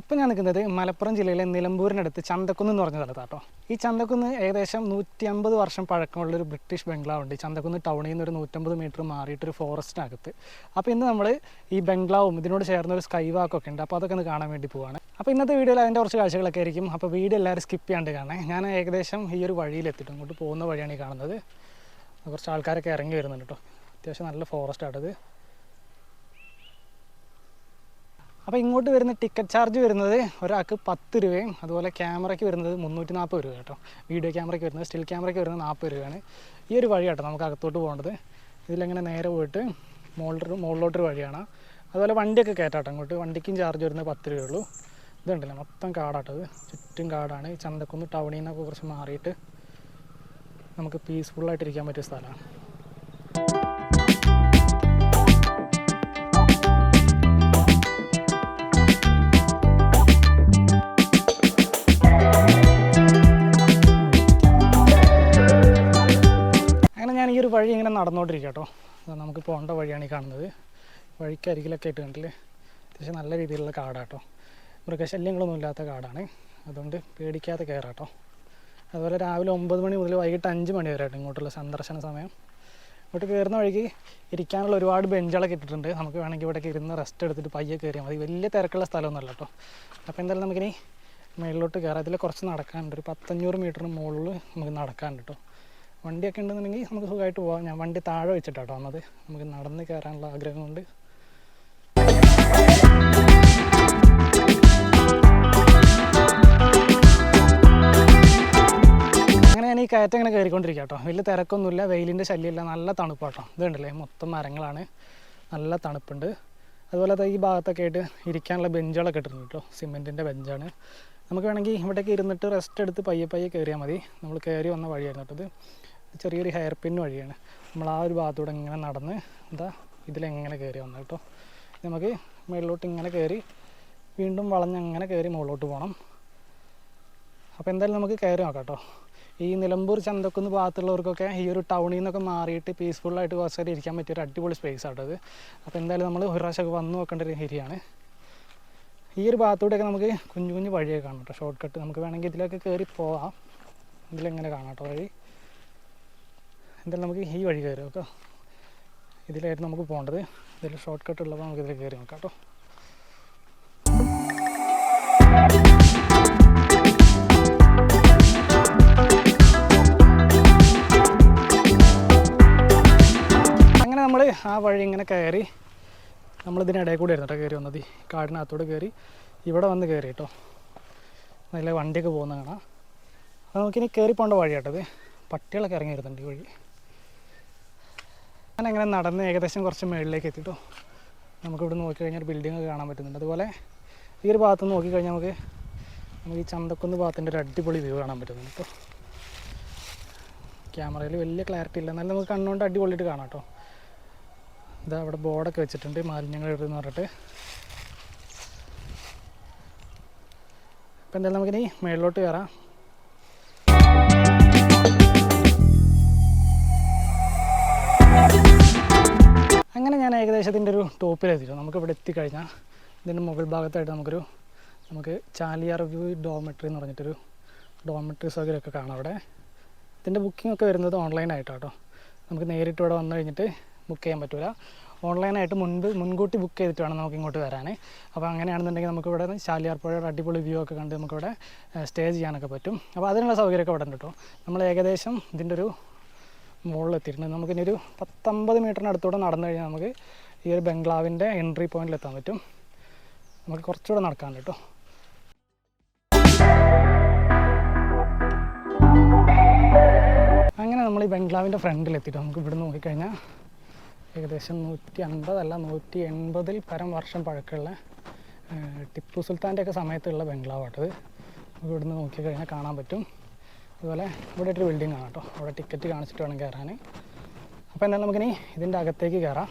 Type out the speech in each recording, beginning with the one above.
ഇപ്പം ഞാൻ നിൽക്കുന്നത് മലപ്പുറം ജില്ലയിലെ നിലമ്പൂരിനടുത്ത് ചന്തക്കുന്ന് എന്ന് പറഞ്ഞ സ്ഥലത്താട്ടോ. ഈ ചന്തക്കുന്ന് ഏകദേശം 150 വർഷം പഴക്കമുള്ളൊരു ബ്രിട്ടീഷ് ബംഗ്ലാവുണ്ട്. ചന്തക്കുന്ന് ടൗണിൽ നിന്ന് ഒരു 150 മീറ്റർ മാറിയിട്ടൊരു ഫോറസ്റ്റിനകത്ത്. അപ്പോൾ ഇന്ന് നമ്മൾ ഈ ബംഗ്ലാവും ഇതിനോട് ചേർന്നൊരു സ്കൈ വാക്കൊക്കെ ഉണ്ട്. അപ്പോൾ അതൊക്കെ ഒന്ന് കാണാൻ വേണ്ടി പോവാണ്. അപ്പോൾ ഇന്നത്തെ വീഡിയോയിൽ അതിൻ്റെ കുറച്ച് കാഴ്ചകളൊക്കെ ആയിരിക്കും. അപ്പോൾ വീഡിയോ എല്ലാവരും സ്കിപ്പ് ചെയ്യാണ്ട് കാണേ. ഞാൻ ഏകദേശം ഈ ഒരു വഴിയിലെത്തിയിട്ടും ഇങ്ങോട്ട് പോകുന്ന വഴിയാണ് ഈ കാണുന്നത്. കുറച്ച് ആൾക്കാരൊക്കെ ഇറങ്ങി വരുന്നുണ്ട് കേട്ടോ. അത്യാവശ്യം നല്ല ഫോറസ്റ്റാണത്. അപ്പോൾ ഇങ്ങോട്ട് വരുന്ന ടിക്കറ്റ് ചാർജ് വരുന്നത് ഒരാൾക്ക് 10 രൂപയും അതുപോലെ ക്യാമറയ്ക്ക് വരുന്നത് 340 രൂപ കേട്ടോ. വീഡിയോ ക്യാമറയ്ക്ക് വരുന്നത്, സ്റ്റിൽ ക്യാമറയ്ക്ക് വരുന്നത് 40 രൂപയാണ്. ഈ ഒരു വഴി കേട്ടോ നമുക്ക് അകത്തോട്ട് പോകേണ്ടത്. ഇതിലെങ്ങനെ നേരെ പോയിട്ട് മുകളിലോട്ടൊരു വഴിയാണ്. അതുപോലെ വണ്ടിയൊക്കെ കയറ്റാട്ടോ ഇങ്ങോട്ട്. വണ്ടിക്കും ചാർജ് വരുന്നത് 10 രൂപയുള്ളൂ. ഇതുണ്ടല്ലോ മൊത്തം കാടാട്ടത്, ചുറ്റും കാടാണ്. ഈ ചന്തക്കുന്ന് ടൗണിൽ നിന്നൊക്കെ കുറച്ച് മാറിയിട്ട് നമുക്ക് പീസ്ഫുള്ളായിട്ടിരിക്കാൻ പറ്റിയ സ്ഥലമാണ്. ഈ ഒരു വഴി ഇങ്ങനെ നടന്നുകൊണ്ടിരിക്കുക കേട്ടോ. നമുക്ക് പോകേണ്ട വഴിയാണ് ഈ കാണുന്നത്. വഴിക്കരികിലൊക്കെ ആയിട്ട് കണ്ടില്ലേ, അത്യാവശ്യം നല്ല രീതിയിലുള്ള കാടാട്ടോ. മൃഗശല്യങ്ങളൊന്നും ഇല്ലാത്ത കാടാണ്, അതുകൊണ്ട് പേടിക്കാതെ കയറാട്ടോ. അതുപോലെ രാവിലെ 9 മണി മുതൽ വൈകിട്ട് 5 മണി വരെ ആട്ടോ ഇങ്ങോട്ടുള്ള സന്ദർശന സമയം. ഇങ്ങോട്ട് കയറുന്ന വഴിക്ക് ഇരിക്കാനുള്ള ഒരുപാട് ബെഞ്ചുകളൊക്കെ ഇട്ടിട്ടുണ്ട്. നമുക്ക് വേണമെങ്കിൽ ഇവിടേക്ക് ഇരുന്ന് റെസ്റ്റ് എടുത്തിട്ട് പയ്യെ കയറിയാൽ മതി. വലിയ തിരക്കുള്ള സ്ഥലമൊന്നുമല്ല കേട്ടോ. അപ്പോൾ എന്തായാലും നമുക്കിനി മേളിലോട്ട് കയറാം. ഇതിൽ കുറച്ച് നടക്കാനുണ്ട്, ഒരു 100-500 മീറ്ററിന് മുകളിൽ നമുക്ക് നടക്കാനുണ്ട് കേട്ടോ. വണ്ടിയൊക്കെ ഉണ്ടെന്നുണ്ടെങ്കിൽ നമുക്ക് സുഖമായിട്ട് പോകാം. ഞാൻ വണ്ടി താഴെ വെച്ചിട്ടാട്ടോ വന്നത്, നമുക്ക് നടന്ന് കയറാനുള്ള ആഗ്രഹം കൊണ്ട്. അങ്ങനെ ഞാൻ ഈ കയറ്റം ഇങ്ങനെ കയറിക്കൊണ്ടിരിക്കുക കേട്ടോ. വലിയ തിരക്കൊന്നുമില്ല, വെയിലിൻ്റെ ശല്യമില്ല, നല്ല തണുപ്പാട്ടോ. ഇതുണ്ടല്ലേ മൊത്തം മരങ്ങളാണ്, നല്ല തണുപ്പുണ്ട്. അതുപോലെ ഈ ഭാഗത്തൊക്കെ ആയിട്ട് ഇരിക്കാനുള്ള ബെഞ്ചുകളൊക്കെ ഇട്ടിട്ടുണ്ട് കേട്ടോ. സിമെൻറ്റിൻ്റെ ബെഞ്ചാണ്. നമുക്ക് വേണമെങ്കിൽ ഇവിടേക്ക് ഇരുന്നിട്ട് റെസ്റ്റ് എടുത്ത് പയ്യെ കയറിയാൽ മതി. നമ്മൾ കയറി വന്ന വഴിയായിരുന്നു കേട്ടത്. ചെറിയൊരു ഹെയർ പിൻ വഴിയാണ്. നമ്മൾ ആ ഒരു ഭാഗത്തൂടെ ഇങ്ങനെ നടന്ന് ഇതിലെങ്ങനെ കയറി വന്നത് കേട്ടോ. നമുക്ക് മുകളിലോട്ട് ഇങ്ങനെ കയറി വീണ്ടും വളഞ്ഞങ്ങനെ കയറി മുകളിലോട്ട് പോകണം. അപ്പോൾ എന്തായാലും നമുക്ക് കയറി നോക്കാം കേട്ടോ. ഈ നിലമ്പൂർ ചന്തക്കുന്ന് ഭാഗത്തുള്ളവർക്കൊക്കെ ഈ ഒരു ടൗണിൽ നിന്നൊക്കെ മാറിയിട്ട് പീസ്ഫുള്ളായിട്ട് കുറച്ച് നേരം ഇരിക്കാൻ പറ്റിയൊരു അടിപൊളി സ്പേസ് ആട്ടത്. അപ്പോൾ എന്തായാലും നമ്മൾ ഒരു പ്രാവശ്യമൊക്കെ വന്ന് നോക്കേണ്ട ഒരു ഏരിയയാണ്. ഈ ഒരു ഭാഗത്തൂടെയൊക്കെ നമുക്ക് കുഞ്ഞു കുഞ്ഞു വഴിയൊക്കെ കാണാം കേട്ടോ, ഷോർട്ട് കട്ട്. നമുക്ക് വേണമെങ്കിൽ ഇതിലൊക്കെ കയറി പോവാം. ഇതിലെങ്ങനെ കാണാം കേട്ടോ വഴി. എന്തായാലും നമുക്ക് ഈ വഴി കയറി നോക്കാം. ഇതിലായിരുന്നു നമുക്ക് പോകേണ്ടത്. ഇതിൽ ഷോർട്ട് കട്ട് ഉള്ളപ്പോൾ നമുക്ക് ഇതിൽ കയറി നോക്കാം കേട്ടോ. അങ്ങനെ നമ്മൾ ആ വഴി ഇങ്ങനെ കയറി നമ്മളിതിനിടയിൽ കൂടെ ആയിരുന്നു കേട്ടോ കയറി വന്നത്. ഈ കാടിനകത്തോട് കയറി ഇവിടെ വന്ന് കയറി കേട്ടോ. നല്ല വണ്ടിയൊക്കെ പോകുന്ന കാണാം. അത് നമുക്കിനി കയറി പോകേണ്ട വഴി കേട്ടത്. പട്ടികളൊക്കെ ഇറങ്ങി വരുന്നുണ്ട് ഈ വഴി. അങ്ങനെ നടന്ന് ഏകദേശം കുറച്ച് മുകളിലേക്ക് എത്തിട്ടോ. നമുക്കിവിടെ നോക്കിക്കഴിഞ്ഞാൽ ബിൽഡിംഗ് ഒക്കെ കാണാൻ പറ്റുന്നുണ്ട്. അതുപോലെ ഈ ഒരു ഭാഗത്ത് നിന്ന് നോക്കിക്കഴിഞ്ഞാൽ നമുക്ക് ഈ ചന്തക്കുന്ന് ഭാഗത്തിൻ്റെ ഒരു അടിപൊളി വ്യൂ കാണാൻ പറ്റുന്നുണ്ട് കേട്ടോ. ക്യാമറയിൽ വലിയ ക്ലാരിറ്റി ഇല്ല, എന്നാലും നമുക്ക് കണ്ണുകൊണ്ട് അടിപൊളിയിട്ട് കാണാം കേട്ടോ. ഇതാ അവിടെ ബോർഡൊക്കെ വെച്ചിട്ടുണ്ട്, മാലിന്യങ്ങൾ ഇടുന്ന് പറഞ്ഞിട്ട്. അപ്പോൾ എന്തായാലും നമുക്കിനി മുകളിലോട്ട് കയറാം. അങ്ങനെ ഞാൻ ഏകദേശം ഇതിൻ്റെ ഒരു ടോപ്പിലെത്തിച്ചു. നമുക്കിവിടെ എത്തിക്കഴിഞ്ഞാൽ ഇതിൻ്റെ മുകൾ ഭാഗത്തായിട്ട് നമുക്ക് ചാലിയാർ വ്യൂ ഡോർമെട്രി എന്ന് പറഞ്ഞിട്ടൊരു ഡോർമെട്രി സൗകര്യമൊക്കെ കാണാം അവിടെ. ഇതിൻ്റെ ബുക്കിംഗ് ഒക്കെ വരുന്നത് ഓൺലൈനായിട്ടാട്ടോ. നമുക്ക് നേരിട്ട് ഇവിടെ വന്നു കഴിഞ്ഞിട്ട് ബുക്ക് ചെയ്യാൻ പറ്റില്ല. ഓൺലൈനായിട്ട് മുൻകൂട്ടി ബുക്ക് ചെയ്തിട്ട് വേണം നമുക്ക് ഇങ്ങോട്ട് വരാൻ. അപ്പോൾ അങ്ങനെയാണെന്നുണ്ടെങ്കിൽ നമുക്കിവിടെ ചാലിയാർ പുഴയുടെ അടിപൊളി വ്യൂ ഒക്കെ കണ്ട് നമുക്കിവിടെ സ്റ്റേ ചെയ്യാനൊക്കെ പറ്റും. അപ്പോൾ അതിനുള്ള സൗകര്യമൊക്കെ ഇവിടെ ഉണ്ട് കേട്ടോ. നമ്മൾ ഏകദേശം ഇതിൻ്റെ ഒരു മുകളിലെത്തിയിട്ടുണ്ട്. നമുക്കിനി ഒരു 10-50 മീറ്ററിന് അടുത്തൂടെ നടന്നു കഴിഞ്ഞാൽ നമുക്ക് ഈ ഒരു ബംഗ്ലാവിൻ്റെ എൻട്രി പോയിന്റിലെത്താൻ പറ്റും. നമുക്ക് കുറച്ചുകൂടെ നടക്കാനുണ്ട് കേട്ടോ. അങ്ങനെ നമ്മൾ ഈ ബംഗ്ലാവിൻ്റെ ഫ്രണ്ടിലെത്തിയിട്ട് നമുക്ക് ഇവിടെ നോക്കിക്കഴിഞ്ഞാൽ ഏകദേശം 150 അല്ല 180 പരം വർഷം പഴക്കമുള്ള ടിപ്പു സുൽത്താൻ്റെയൊക്കെ സമയത്തുള്ള ബംഗ്ലാവാട്ടത്. നമുക്ക് ഇവിടുന്ന് നോക്കിക്കഴിഞ്ഞാൽ കാണാൻ പറ്റും. അതുപോലെ ഇവിടെ ഒരു ബിൽഡിംഗ് ആണ് കേട്ടോ. അവിടെ ടിക്കറ്റ് കാണിച്ചിട്ട് വേണം കയറാൻ. അപ്പോൾ എന്തായാലും നമുക്കിനി ഇതിൻ്റെ അകത്തേക്ക് കയറാം.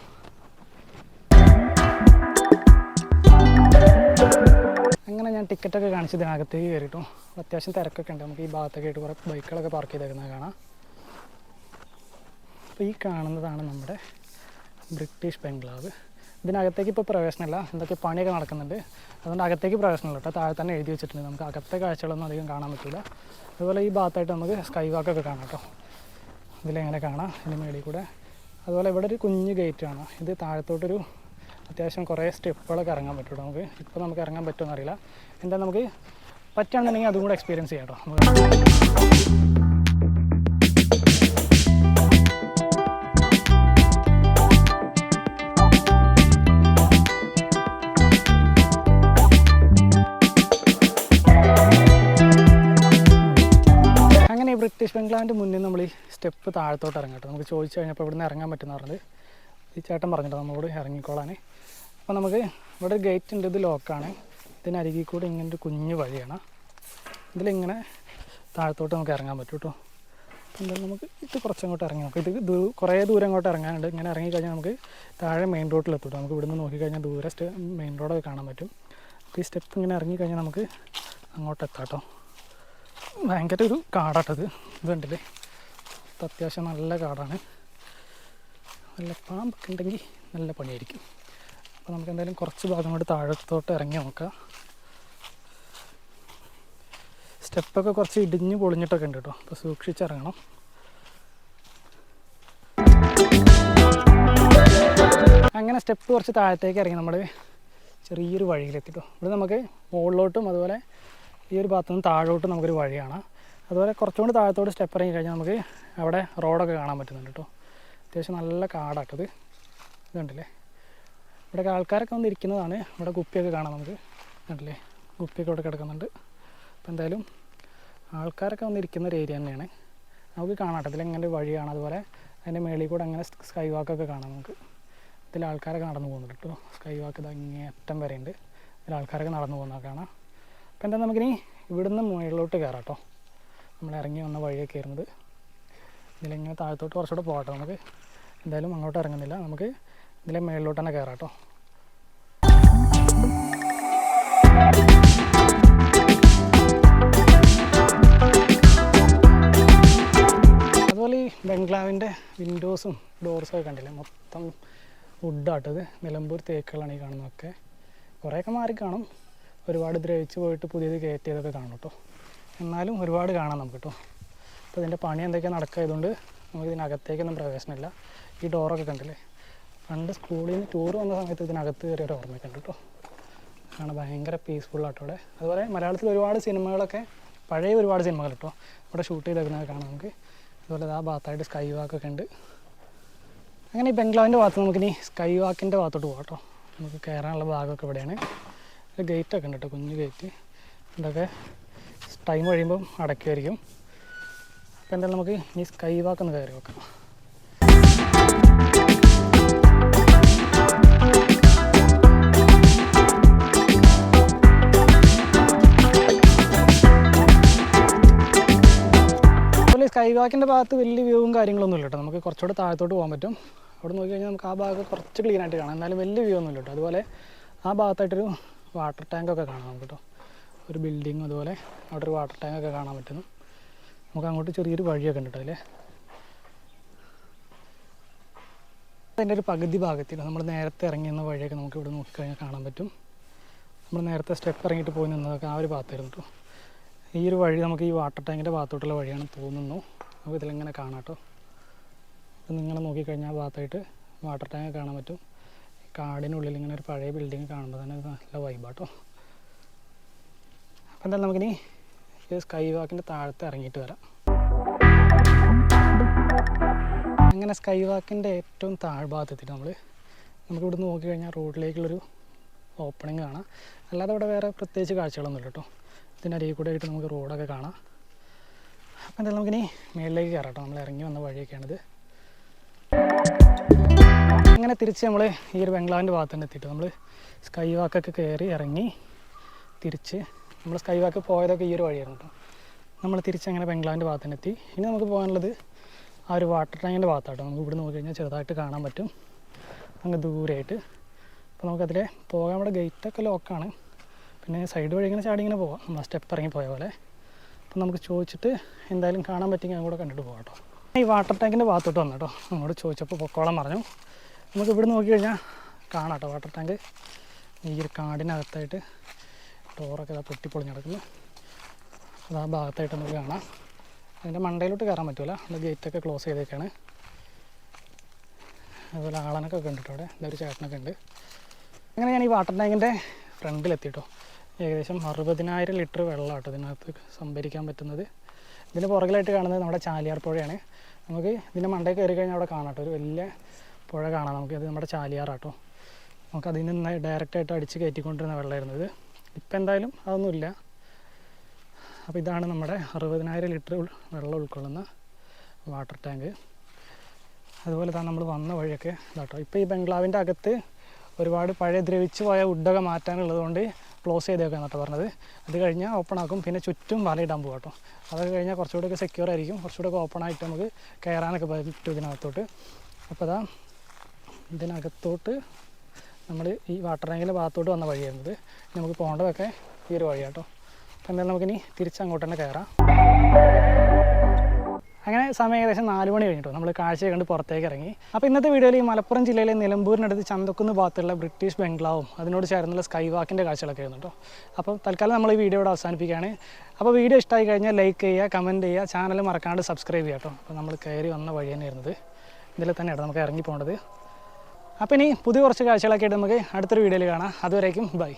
അങ്ങനെ ഞാൻ ടിക്കറ്റൊക്കെ കാണിച്ച് ഇതിനകത്തേക്ക് കയറിയിട്ടു. അത്യാവശ്യം തിരക്കൊക്കെ ഉണ്ട്. നമുക്ക് ഈ ഭാഗത്തൊക്കെ ആയിട്ട് കുറേ ബൈക്കുകളൊക്കെ പാർക്ക് ചെയ്തേക്കുന്നത് കാണാം. അപ്പോൾ ഈ കാണുന്നതാണ് നമ്മുടെ ബ്രിട്ടീഷ് ബംഗ്ലാവ്. ഇതിനകത്തേക്ക് ഇപ്പോൾ പ്രവേശനമില്ല, എന്തൊക്കെ പണിയൊക്കെ നടക്കുന്നുണ്ട്, അതുകൊണ്ട് അകത്തേക്ക് പ്രവേശനമില്ല കേട്ടോ. താഴെ തന്നെ എഴുതി വെച്ചിട്ടുണ്ട്, നമുക്ക് അകത്തെ കാഴ്ചകളൊന്നും അധികം കാണാൻ പറ്റില്ല. അതുപോലെ ഈ ഭാഗത്തായിട്ട് നമുക്ക് സ്കൈ വാക്കൊക്കെ കാണാം കേട്ടോ, ഇതിലെങ്ങനെ കാണാം ഇതിന് മേളിൽ കൂടെ. അതുപോലെ ഇവിടെ ഒരു കുഞ്ഞ് ഗേറ്റ് ആണ്, ഇത് താഴത്തോട്ടൊരു അത്യാവശ്യം കുറേ സ്റ്റെപ്പുകളൊക്കെ ഇറങ്ങാൻ പറ്റും കേട്ടോ. നമുക്ക് ഇപ്പോൾ നമുക്ക് ഇറങ്ങാൻ പറ്റുമെന്ന് അറിയില്ല, എന്താ നമുക്ക് പറ്റുകയാണെന്നുണ്ടെങ്കിൽ അതും കൂടെ എക്സ്പീരിയൻസ് ചെയ്യാം കേട്ടോ. ബ്രിട്ടീഷ് ബംഗ്ലാവിൻ്റെ മുന്നിൽ നമ്മൾ ഈ സ്റ്റെപ്പ് താഴത്തോട്ട് ഇറങ്ങട്ടെ. നമുക്ക് ചോദിച്ചു കഴിഞ്ഞപ്പോൾ ഇവിടെ നിന്ന് ഇറങ്ങാൻ പറ്റുമെന്ന് പറഞ്ഞത് ഈ ചേട്ടൻ പറഞ്ഞിട്ട് നമ്മളോട് ഇറങ്ങിക്കോളാൻ. അപ്പോൾ നമുക്ക് ഇവിടെ ഒരു ഗേറ്റ് ഉണ്ട്, ഇത് ലോക്കാണ്. ഇതിനരികിൽ കൂടെ ഇങ്ങനെ ഒരു കുഞ്ഞു വഴിയാണ്, ഇതിലിങ്ങനെ താഴത്തോട്ട് നമുക്ക് ഇറങ്ങാൻ പറ്റും കേട്ടോ. എന്തായാലും നമുക്ക് ഇത് കുറച്ചങ്ങോട്ട് ഇറങ്ങി നോക്കാം. ഇത് കുറേ ദൂരം അങ്ങോട്ട് ഇറങ്ങാനുണ്ട്. ഇങ്ങനെ ഇറങ്ങിക്കഴിഞ്ഞാൽ നമുക്ക് താഴെ മെയിൻ റോഡിലെത്തും. നമുക്ക് ഇവിടുന്ന് നോക്കിക്കഴിഞ്ഞാൽ ദൂരെ മെയിൻ റോഡൊക്കെ കാണാൻ പറ്റും. അപ്പോൾ ഈ സ്റ്റെപ്പ് ഇങ്ങനെ ഇറങ്ങിക്കഴിഞ്ഞാൽ നമുക്ക് അങ്ങോട്ട് എത്താം കേട്ടോ. ഭയങ്കര ഒരു കാടാട്ടത്, ഇത് കണ്ടില്ലേ, ഇത് അത്യാവശ്യം നല്ല കാടാണ്. നല്ല പാമ്പൊക്കെ ഉണ്ടെങ്കിൽ നല്ല പണിയായിരിക്കും. അപ്പോൾ നമുക്ക് എന്തായാലും കുറച്ച് ഭാഗം കൊണ്ട് താഴത്തോട്ട് ഇറങ്ങി നോക്കാം. സ്റ്റെപ്പൊക്കെ കുറച്ച് ഇടിഞ്ഞ് പൊളിഞ്ഞിട്ടൊക്കെ ഉണ്ട് കേട്ടോ, അപ്പോൾ സൂക്ഷിച്ചിറങ്ങണം. അങ്ങനെ സ്റ്റെപ്പ് കുറച്ച് താഴത്തേക്ക് ഇറങ്ങി നമ്മൾ ചെറിയൊരു വഴിയിലെത്തിട്ടോ. ഇവിടെ നമുക്ക് മുകളിലോട്ടും അതുപോലെ ഈ ഒരു ഭാഗത്തു നിന്ന് താഴോട്ട് നമുക്കൊരു വഴിയാണ്. അതുപോലെ കുറച്ചുകൂടി താഴത്തോട്ട് സ്റ്റെപ്പ് ഇറങ്ങി കഴിഞ്ഞാൽ നമുക്ക് അവിടെ റോഡൊക്കെ കാണാൻ പറ്റുന്നുണ്ട് കേട്ടോ. അത്യാവശ്യം നല്ല കാടാട്ടത്, ഇത് കണ്ടില്ലേ. ഇവിടെ ആൾക്കാരൊക്കെ വന്ന് ഇരിക്കുന്നതാണ്. ഇവിടെ കുപ്പിയൊക്കെ കാണാം നമുക്ക്, കണ്ടില്ലേ, കുപ്പിയൊക്കെ ഇവിടെ കിടക്കുന്നുണ്ട്. അപ്പോൾ എന്തായാലും ആൾക്കാരൊക്കെ വന്നിരിക്കുന്ന ഒരു ഏരിയ തന്നെയാണ്. നമുക്ക് കാണാം ഇതിലെങ്ങനെ വഴിയാണ്. അതുപോലെ അതിൻ്റെ മേളിൽ കൂടെ അങ്ങനെ സ്കൈ വാക്കൊക്കെ കാണാം നമുക്ക്. ഇതിൽ ആൾക്കാരൊക്കെ നടന്നു പോകുന്നുണ്ട് കേട്ടോ. സ്കൈ വാക്ക് ഇത് അങ്ങേ അറ്റം വരെ ഉണ്ട്, ഇതിൽ ആൾക്കാരൊക്കെ നടന്നു പോകുന്നതൊക്കെ കാണാം. അപ്പോൾ എന്താ നമുക്കിനി ഇവിടുന്ന് മുകളിലോട്ട് കയറാം കേട്ടോ. നമ്മൾ ഇറങ്ങി വന്ന വഴിയൊക്കെ ആയിരുന്നത്. ഇതിലിങ്ങനെ താഴത്തോട്ട് കുറച്ചുകൂടെ പോകട്ടെ. നമുക്ക് എന്തായാലും അങ്ങോട്ട് ഇറങ്ങുന്നില്ല, നമുക്ക് ഇതിലെ മുകളിലോട്ട് തന്നെ കയറാം കേട്ടോ. അതുപോലെ ഈ ബംഗ്ലാവിൻ്റെ വിൻഡോസും ഡോർസൊക്കെ കണ്ടില്ലേ, മൊത്തം വുഡാട്ടത്. നിലമ്പൂർ തേക്കുകളാണ് ഈ കാണുന്നതൊക്കെ. കുറേയൊക്കെ മാറി കാണും, ഒരുപാട് ദ്രവിച്ച് പോയിട്ട് പുതിയത് കയറ്റിയതൊക്കെ കാണും കേട്ടോ. എന്നാലും ഒരുപാട് കാണാം നമുക്ക് കേട്ടോ. അപ്പോൾ ഇതിൻ്റെ പണി എന്തൊക്കെയാണ് നടക്കായതുകൊണ്ട് നമുക്ക് ഇതിനകത്തേക്കൊന്നും പ്രവേശനമില്ല. ഈ ഡോറൊക്കെ കണ്ടില്ലേ, പണ്ട് സ്കൂളിൽ നിന്ന് ടൂർ വന്ന സമയത്ത് ഇതിനകത്ത് കയറിയ ഒരു ഓർമ്മയൊക്കെ ഉണ്ട് കേട്ടോ. കാരണം ഭയങ്കര പീസ്ഫുള്ളാട്ടോ ഇവിടെ. അതുപോലെ മലയാളത്തിൽ ഒരുപാട് സിനിമകളൊക്കെ, പഴയ ഒരുപാട് സിനിമകൾ കേട്ടോ ഇവിടെ ഷൂട്ട് ചെയ്തേക്കുന്നത് കാണാം നമുക്ക്. അതുപോലെ ആ ഭാഗത്തായിട്ട് സ്കൈ വാക്കൊക്കെ ഉണ്ട്. അങ്ങനെ ഈ ബംഗ്ലാവിൻ്റെ ഭാഗത്ത് നമുക്കിനി സ്കൈ വാക്കിൻ്റെ ഭാഗത്തോട്ട് പോകാം കേട്ടോ. നമുക്ക് കയറാനുള്ള ഭാഗമൊക്കെ ഇവിടെയാണ്. ഒരു ഗേറ്റൊക്കെ ഉണ്ട് കേട്ടോ, കുഞ്ഞു ഗേറ്റ്. ഇതൊക്കെ ടൈം കഴിയുമ്പം അടയ്ക്കുമായിരിക്കും. അപ്പോൾ എന്തായാലും നമുക്ക് ഈ സ്കൈ വാക്കൊന്ന് കയറി നോക്കാം. അതുപോലെ സ്കൈ വാക്കിൻ്റെ ഭാഗത്ത് വലിയ വ്യൂവും കാര്യങ്ങളൊന്നും ഇല്ല കേട്ടോ. നമുക്ക് കുറച്ചുകൂടെ താഴത്തോട്ട് പോകാൻ പറ്റും. അവിടെ നോക്കിക്കഴിഞ്ഞാൽ നമുക്ക് ആ ഭാഗം കുറച്ച് ക്ലീനായിട്ട് കാണാം, എന്നാലും വലിയ വ്യൂ ഒന്നും ഇല്ല കേട്ടോ. അതുപോലെ ആ ഭാഗത്തായിട്ടൊരു വാട്ടർ ടാങ്കൊക്കെ കാണാം നമുക്ക് കേട്ടോ. ഒരു ബിൽഡിങ്ങും അതുപോലെ അവിടെ ഒരു വാട്ടർ ടാങ്കൊക്കെ കാണാൻ പറ്റുന്നു. നമുക്ക് അങ്ങോട്ട് ചെറിയൊരു വഴിയൊക്കെ ഉണ്ട് കേട്ടോ അതിൽ. അതിൻ്റെ ഒരു പകുതി ഭാഗത്തിൽ നമ്മൾ നേരത്തെ ഇറങ്ങിയെന്ന വഴിയൊക്കെ നമുക്ക് ഇവിടെ നോക്കിക്കഴിഞ്ഞാൽ കാണാൻ പറ്റും. നമ്മൾ നേരത്തെ സ്റ്റെപ്പ് ഇറങ്ങിയിട്ട് പോയി നിന്നതൊക്കെ ആ ഒരു ഭാഗത്തായിരുന്നു കേട്ടോ. ഈ ഒരു വഴി നമുക്ക് ഈ വാട്ടർ ടാങ്കിൻ്റെ ഭാഗത്തോട്ടുള്ള വഴിയാണ് തോന്നുന്നു. നമുക്ക് ഇതിലിങ്ങനെ കാണാം കേട്ടോ. അപ്പം നിങ്ങളെ നോക്കിക്കഴിഞ്ഞാൽ ആ ഭാഗത്തായിട്ട് വാട്ടർ ടാങ്ക് കാണാൻ പറ്റും. കാടിനുള്ളിൽ ഇങ്ങനെ ഒരു പഴയ ബിൽഡിങ് കാണുമ്പോൾ തന്നെ നല്ല വൈബാട്ടോ. അപ്പോൾ എന്തായാലും നമുക്കിനി ഈ സ്കൈ വാക്കിൻ്റെ താഴത്ത് ഇറങ്ങിയിട്ട് വരാം. അങ്ങനെ സ്കൈ വാക്കിൻ്റെ ഏറ്റവും താഴ്ഭാഗത്തെത്തിയിട്ട് നമുക്കിവിടെ നോക്കിക്കഴിഞ്ഞാൽ റോഡിലേക്കുള്ളൊരു ഓപ്പണിങ് കാണാം. അല്ലാതെ ഇവിടെ വേറെ പ്രത്യേകിച്ച് കാഴ്ചകളൊന്നുമില്ല കേട്ടോ. ഇതിനരികിൽ കൂടെ ആയിട്ട് നമുക്ക് റോഡൊക്കെ കാണാം. അപ്പോൾ എന്തായാലും നമുക്കിനി മേളിലേക്ക് കയറാം കേട്ടോ. നമ്മൾ ഇറങ്ങി വന്ന വഴിയൊക്കെയാണിത്. അങ്ങനെ തിരിച്ച് നമ്മൾ ഈ ഒരു ബംഗ്ലാവിൻ്റെ ഭാഗത്ത് തന്നെ എത്തിയിട്ട് നമ്മൾ സ്കൈ വാക്കൊക്കെ കയറി ഇറങ്ങി തിരിച്ച് നമ്മൾ സ്കൈ വാക്ക് പോയതൊക്കെ ഈ ഒരു വഴിയായിരുന്നു കേട്ടോ. നമ്മൾ തിരിച്ചങ്ങനെ ബംഗ്ലാവിൻ്റെ ഭാഗത്ത് തന്നെ എത്തി. ഇനി നമുക്ക് പോകാനുള്ളത് ആ ഒരു വാട്ടർ ടാങ്കിൻ്റെ ഭാഗത്താട്ടോ. നമുക്ക് ഇവിടെ നോക്കി കഴിഞ്ഞാൽ ചെറുതായിട്ട് കാണാൻ പറ്റും അങ്ങ് ദൂരെയായിട്ട്. അപ്പോൾ നമുക്കതിൽ പോകാൻ ഇവിടെ ഗേറ്റൊക്കെ ലോക്കാണ്. പിന്നെ സൈഡ് വഴി ഇങ്ങനെ ചാടി ഇങ്ങനെ പോകാം, നമ്മൾ സ്റ്റെപ്പ് ഇറങ്ങി പോയ പോലെ. അപ്പം നമുക്ക് ചോദിച്ചിട്ട് എന്തായാലും കാണാൻ പറ്റിയെങ്കിൽ അങ്ങോട്ട് കണ്ടിട്ട് പോകാം കേട്ടോ. ഈ വാട്ടർ ടാങ്കിൻ്റെ ഭാഗത്തോട്ട് വന്നു കേട്ടോ. നമ്മളോട് ചോദിച്ചപ്പോൾ പൊക്കോളം പറഞ്ഞു. നമുക്ക് ഇവിടെ നോക്കി കഴിഞ്ഞാൽ കാണാം കേട്ടോ. വാട്ടർ ടാങ്ക് ഈ ഒരു കാടിനകത്തായിട്ട് ഡോറൊക്കെ ഇതാ പൊട്ടിപ്പൊളിഞ്ഞ് കിടക്കുന്നു. അത് ആ ഭാഗത്തായിട്ട് നമുക്ക് കാണാം. അതിൻ്റെ മണ്ടയിലോട്ട് കയറാൻ പറ്റില്ല, നമ്മൾ ഗേറ്റൊക്കെ ക്ലോസ് ചെയ്തേക്കാണ്. അതുപോലെ ആളനൊക്കെ ഉണ്ട് കേട്ടോ. അവിടെ ഇതൊരു ചേട്ടനൊക്കെ ഉണ്ട്. അങ്ങനെ ഞാൻ ഈ വാട്ടർ ടാങ്കിൻ്റെ ഫ്രണ്ടിലെത്തിട്ടോ. ഏകദേശം 60,000 ലിറ്റർ വെള്ളം കേട്ടോ ഇതിനകത്ത് സംഭരിക്കാൻ പറ്റുന്നത്. ഇതിന് പുറകിലായിട്ട് കാണുന്നത് നമ്മുടെ ചാലിയാർ പുഴയാണ്. നമുക്ക് ഇതിൻ്റെ മണ്ടയിൽ കയറി കഴിഞ്ഞാൽ അവിടെ കാണാം കേട്ടോ, ഒരു വലിയ പുഴ കാണാം നമുക്ക്. അത് നമ്മുടെ ചാലിയാറാട്ടോ. നമുക്ക് അതിൽ നിന്ന് ഡയറക്റ്റായിട്ട് അടിച്ച് കയറ്റിക്കൊണ്ടിരുന്ന വെള്ളമായിരുന്നു ഇത്. ഇപ്പം എന്തായാലും അതൊന്നുമില്ല. അപ്പോൾ ഇതാണ് നമ്മുടെ 60,000 ലിറ്റർ വെള്ളം ഉൾക്കൊള്ളുന്ന വാട്ടർ ടാങ്ക്. അതുപോലെ തന്നെ നമ്മൾ വന്ന വഴിയൊക്കെ ഇതാട്ടോ. ഇപ്പോൾ ഈ ബംഗ്ലാവിൻ്റെ അകത്ത് ഒരുപാട് പഴയ ദ്രവിച്ച് പോയ വുഡൊക്കെ മാറ്റാനുള്ളത് കൊണ്ട് ക്ലോസ് ചെയ്തേക്കാണ് കേട്ടോ പറഞ്ഞത്. അത് കഴിഞ്ഞാൽ ഓപ്പൺ ആക്കും. പിന്നെ ചുറ്റും വലയിടാൻ പോകും കേട്ടോ. അതൊക്കെ കഴിഞ്ഞാൽ കുറച്ചുകൂടെയൊക്കെ സെക്യൂർ ആയിരിക്കും, കുറച്ചുകൂടെയൊക്കെ ഓപ്പൺ ആയിട്ട് നമുക്ക് കയറാനൊക്കെ പറ്റും ഇതിനകത്തോട്ട്. അപ്പോൾ അതാ ഇതിനകത്തോട്ട് നമ്മൾ ഈ വാട്ടർ ടാങ്കിൻ്റെ ഭാഗത്തോട്ട് വന്ന വഴിയായിരുന്നത്. നമുക്ക് പോകേണ്ടതൊക്കെ ഈ ഒരു വഴിയാട്ടോ. അപ്പോൾ എന്തായാലും നമുക്കിനി തിരിച്ചങ്ങോട്ട് തന്നെ കയറാം. അങ്ങനെ സമയം ഏകദേശം 4 മണി കഴിഞ്ഞിട്ടോ നമ്മൾ കാഴ്ച കണ്ട് പുറത്തേക്ക് ഇറങ്ങി. അപ്പോൾ ഇന്നത്തെ വീഡിയോയിൽ ഈ മലപ്പുറം ജില്ലയിലെ നിലമ്പൂരിനടുത്ത് ചന്തക്കുന്ന് ഭാഗത്തുള്ള ബ്രിട്ടീഷ് ബംഗ്ലാവും അതിനോട് ചേർന്നുള്ള സ്കൈ വാക്കിൻ്റെ കാഴ്ചകളൊക്കെ ആയിരുന്നു കേട്ടോ. അപ്പോൾ തൽക്കാലം നമ്മൾ ഈ വീഡിയോ ഇവിടെ അവസാനിപ്പിക്കുകയാണ്. അപ്പോൾ വീഡിയോ ഇഷ്ടമായി കഴിഞ്ഞാൽ ലൈക്ക് ചെയ്യുക, കമൻറ്റ് ചെയ്യുക, ചാനൽ മറക്കാണ്ട് സബ്സ്ക്രൈബ് ചെയ്യുക കേട്ടോ. അപ്പോൾ നമ്മൾ കയറി വന്ന വഴി തന്നെയായിരുന്നത്. ഇതിൽ തന്നെയാണ് നമുക്ക് ഇറങ്ങി പോകേണ്ടത്. അപ്പോൾ ഇനി പുതിയ കുറച്ച് കാഴ്ചകളൊക്കെ ആയിട്ട് നമുക്ക് അടുത്തൊരു വീഡിയോയിൽ കാണാം. അതുവരേക്കും ബൈ.